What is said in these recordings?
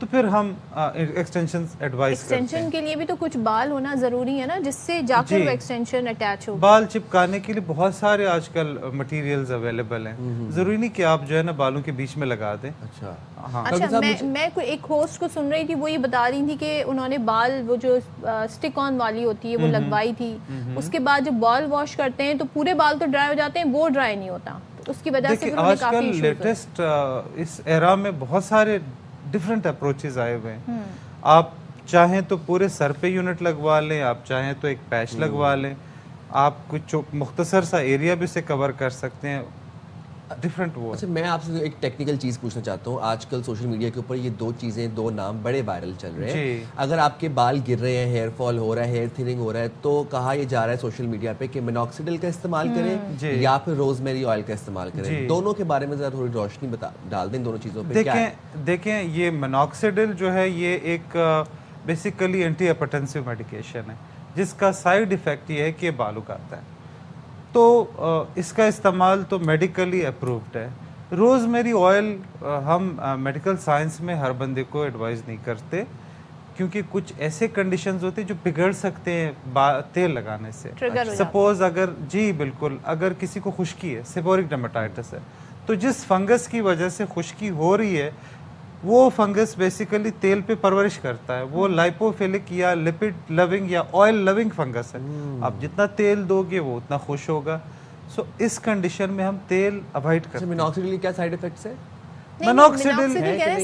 تو پھر ہم ایکسٹینشن ایڈوائز کرتے ہیں. ایکسٹینشن کے لیے بھی تو کچھ بال ہونا ضروری ہے نا, جس سے جا کر وہ ایکسٹینشن اٹیچ ہو. بال چپکانے کے لیے بہت سارے آج کل مٹیریلز اویلیبل ہیں, ضروری نہیں کہ آپ جو ہے نا بالوں کے بیچ میں لگا دیں. اچھا ہاں اچھا, میں کوئی ایک ہوسٹ کو سن رہی تھی, وہ یہ بتا رہی تھی کہ انہوں نے بال وہ جو اسٹک آن والی ہوتی ہے وہ لگوائی تھی, اس کے بعد جب بال واش کرتے ہیں تو پورے بال تو ڈرائی ہو جاتے ہیں, وہ ڈرائی نہیں ہوتا, تو اس کی وجہ سے آج کل لیٹسٹ اس ایرا میں بہت سارے ڈفرینٹ اپروچز آئے ہوئے ہیں. آپ چاہیں تو پورے سر پہ یونٹ لگوا لیں, آپ چاہیں تو ایک پیچ لگوا لیں, آپ کچھ مختصر سا ایریا بھی سے کور کر سکتے ہیں. ڈفرینٹ وہ. اچھا, میں آپ سے ایک ٹیکنیکل چیز پوچھنا چاہتا ہوں. آج کل سوشل میڈیا کے اوپر یہ دو چیزیں, دو نام بڑے وائرل چل رہے ہیں. اگر آپ کے بال گر رہے ہیں, ہیئر فال ہو رہا ہے, ہیئر تھننگ ہو رہا ہے, تو کہا یہ جا رہا ہے سوشل میڈیا پہ کہ مینوکسیڈل کا استعمال کریں یا پھر روزمیری آئل کا استعمال کریں. دونوں کے بارے میں ذرا تھوڑی روشنی ڈال دیں دونوں چیزوں پہ. دیکھیں یہ مینوکسیڈل جو ہے یہ ایک بیسیکلی اینٹی ہیپاٹینسو میڈیکیشن ہے, جس کا سائیڈ ایفیکٹ یہ ہے کہ بال اگاتا ہے. تو اس کا استعمال تو میڈیکلی اپرووڈ ہے. روزمیری آئل ہم میڈیکل سائنس میں ہر بندے کو ایڈوائز نہیں کرتے, کیونکہ کچھ ایسے کنڈیشنز ہوتے ہیں جو بگڑ سکتے ہیں تیل لگانے سے. سپوز اگر جی بالکل, اگر کسی کو خشکی ہے, سیبورک ڈرماٹائٹس ہے, تو جس فنگس کی وجہ سے خشکی ہو رہی ہے وہ فنگس بیسیکلی تیل پہ پرورش کرتا ہے. وہ لائپوفیلک یا لپڈ لونگ یا آئل لونگ فنگس ہے. آپ جتنا تیل دو گے وہ اتنا خوش ہوگا. سو اس کنڈیشن میں ہم تیل اوائڈ کرتے ہیں. مینوکسیڈل کے کیا سائیڈ ایفیکٹس ہیں؟ مینوکسیڈل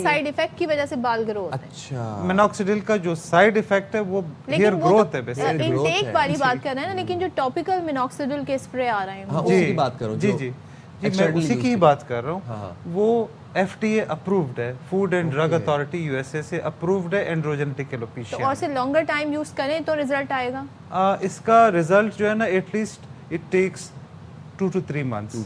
سائیڈ ایفیکٹ کی وجہ سے بال گرو ہوتے ہیں. اچھا, مینوکسیڈل کا جو سائیڈ ایفیکٹ ہے وہ ہیئر گروتھ ہے. انٹیک والی بات کر رہے ہیں نا, لیکن جو ٹاپیکل مینوکسیڈل کے اسپرے آ رہے ہیں ہاں اس کی بات کرو. جی میں اسی کی بات کر رہا ہوں. وہ ایف ڈی اے اپرووڈ ہے, food and drug authority U S A سے اپرووڈ ہے اینڈروجینیٹک ایلوپیشیا. اور سے لانگر ٹائم یوز کریں تو رزلٹ آئے گا. اس کا رزلٹ جو ہے نا at least it takes 2 to 3 months. 2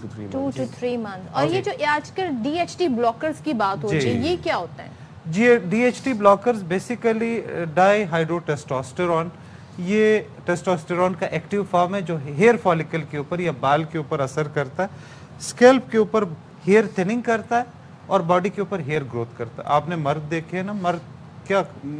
to 3 months. اور یہ جو آج کل ڈی ایچ ٹی بلاکرز کی بات ہو رہی ہے, یہ کیا ہوتا ہے؟ جی D H T blockers basically dihydrotestosterone, یہ ٹیسٹوسٹیرون کا ایکٹیو فارم ہے جو ہیئر فالیکل کے اوپر یا بال کے اوپر اثر کرتا ہے, اسکیلپ کے اوپر ہیئر تھننگ کرتا ہے اور باڈی کے اوپر ہیئر گروتھ کرتا ہے. آپ نے مرد دیکھے نا,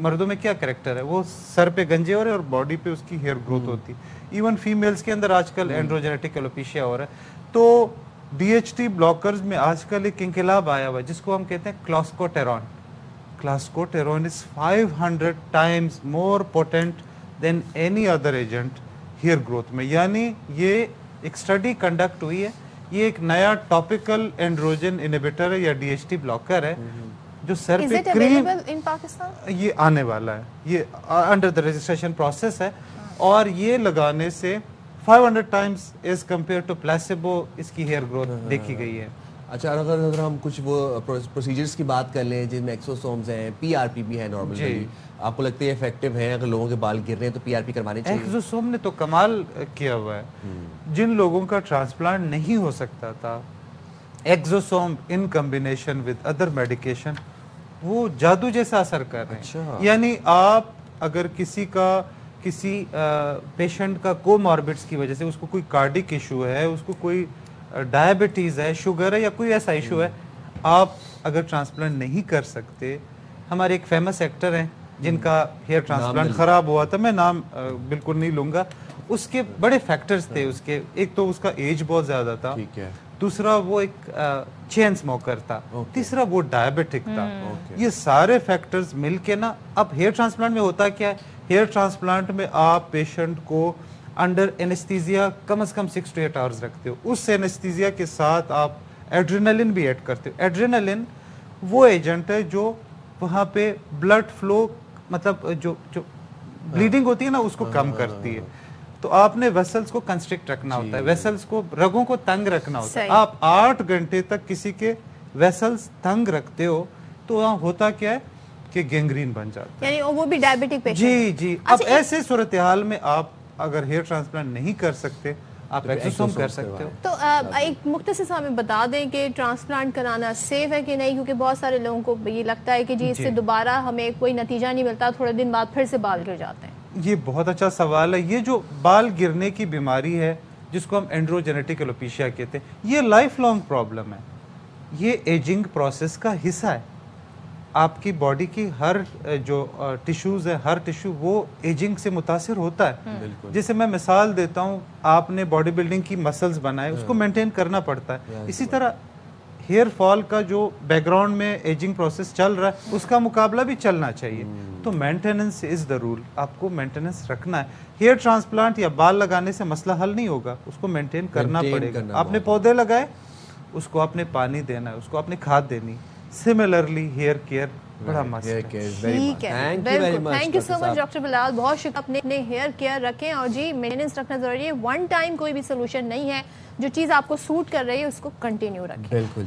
مردوں میں کیا کریکٹر ہے, وہ سر پہ گنجے ہو رہے اور باڈی پہ اس کی ہیئر گروتھ ہوتی. ایون فیمیلز کے اندر آج کل اینڈروجینیٹک ایلوپیشیا ہو رہا ہے. تو ڈی ایچ ٹی بلاکرز میں آج کل ایک انقلاب آیا ہوا ہے جس کو ہم کہتے ہیں clascoterone. Clascoterone is 500 times more potent than any other agent hair growth میں. یعنی یہ ایک اسٹڈی کنڈکٹ ہوئی ہے, یہ ایک نیا ٹاپیکل اینڈروجن انہیبیٹر ہے یا ڈی ایچ ٹی بلاکر ہے جو سر پہ کریم, یہ آنے والا ہے, یہ انڈر دا رجسٹریشن پروسیس ہے, اور یہ لگانے سے 500 times as compare to placebo اس کی ہیئر گروتھ دیکھی گئی ہے. اچھا, اگر ہم کچھ وہ پروسیجرز کی بات کر لیں جن میں ایکسوسومز ہیں, پی آر پی بھی ہے نارملی, آپ کو لگتا ہے افیکٹو ہیں؟ اگر لوگوں کے بال گر رہے ہیں تو پی آر پی کروانے چاہیے. ایکسوسوم نے تو کمال کیا ہوا ہے. جن لوگوں کا ٹرانسپلانٹ نہیں ہو سکتا تھا, exosome in combination with other medication وہ جادو جیسا اثر کر رہے ہیں. یعنی آپ اگر کسی پیشنٹ کا کوماربڈس کی وجہ سے, اس کو کوئی کارڈک ایشو ہے, اس کو کوئی ڈائبٹیز ہے, شوگر ہے یا کوئی ایسا ایشو ہے, آپ اگر ٹرانسپلانٹ نہیں کر سکتے, ہمارے ایک فیمس ایکٹر ہیں جن کا ہیئر ٹرانسپلانٹ خراب ہوا تھا, میں نام بالکل نہیں لوں گا, اس کے بڑے فیکٹرز تھے اس کے. ایک تو اس کا ایج بہت زیادہ تھا, دوسرا وہ ایک چین اسموکر تھا, تیسرا وہ ڈائبٹک تھا. یہ سارے فیکٹرز مل کے نا, اب ہیئر ٹرانسپلانٹ میں ہوتا کیا ہے, ہیئر ٹرانسپلانٹ میں آپ پیشنٹ کو under anaesthesia come is come 6 to 8 hours رکھتے ہو. اس اینستھیزیا کے ساتھ آپ ایڈرینلن بھی ایڈ کرتے ہو. ایڈرینلن وہ ایجنٹ ہے جو وہاں پہ بلڈ فلو, مطلب جو بلیڈنگ ہوتی ہے نا, اس کو کم کرتی ہے. تو آپ نے ویسلز کو کنسٹرکٹ رکھنا ہوتا ہے, ویسلز کو, رگوں کو تنگ رکھنا ہوتا ہے. آپ 8 گھنٹے تک کسی کے ویسلز تنگ رکھتے ہو تو وہاں ہوتا کیا ہے کہ گینگرین بن جاتا ہے. یعنی وہ بھی ڈائبٹک پیشنٹ. جی اب ایسے صورتحال میں آپ اگر ہیئر ٹرانسپلانٹ نہیں کر سکتے, آپ ایکسوسوم کر سکتے ہو. تو ایک مختصر سے ہمیں بتا دیں کہ ٹرانسپلانٹ کرانا سیف ہے کہ نہیں, کیونکہ بہت سارے لوگوں کو یہ لگتا ہے کہ جی اس سے دوبارہ ہمیں کوئی نتیجہ نہیں ملتا, تھوڑے دن بعد پھر سے بال گر جاتے ہیں. یہ بہت اچھا سوال ہے. یہ جو بال گرنے کی بیماری ہے جس کو ہم اینڈروجینیٹک ایلوپیشیا کہتے ہیں, یہ لائف لانگ پرابلم ہے, یہ ایجنگ پروسیس کا حصہ ہے. آپ کی باڈی کی ہر جو ٹیشوز ہے ہر ٹیشو وہ ایجنگ سے متاثر ہوتا ہے. جیسے میں مثال دیتا ہوں, آپ نے باڈی بلڈنگ کی مسلز بنائے, اس کو مینٹین کرنا پڑتا ہے. اسی طرح ہیئر فال کا جو بیک گراؤنڈ میں ایجنگ پروسیس چل رہا ہے اس کا مقابلہ بھی چلنا چاہیے. تو مینٹیننس از دا رول, آپ کو مینٹیننس رکھنا ہے. ہیئر ٹرانسپلانٹ یا بال لگانے سے مسئلہ حل نہیں ہوگا, اس کو مینٹین کرنا پڑے گا. آپ نے پودے لگائے, اس کو آپ نے پانی دینا ہے, اس کو آپ نے کھاد دینی. سملرلی ہیئر کیئر بڑا مسئلہ ہے. ٹھیک ہے, بالکل. Thank you so much doctor Bilal, بہت شکریہ. اپنے ہیئر کیئر رکھیں, اور جی مینٹیننس رکھنا ضروری ہے. ون ٹائم کوئی بھی سولوشن نہیں ہے, جو چیز آپ کو سوٹ کر رہی ہے اس کو کنٹینیو رکھیں. بالکل.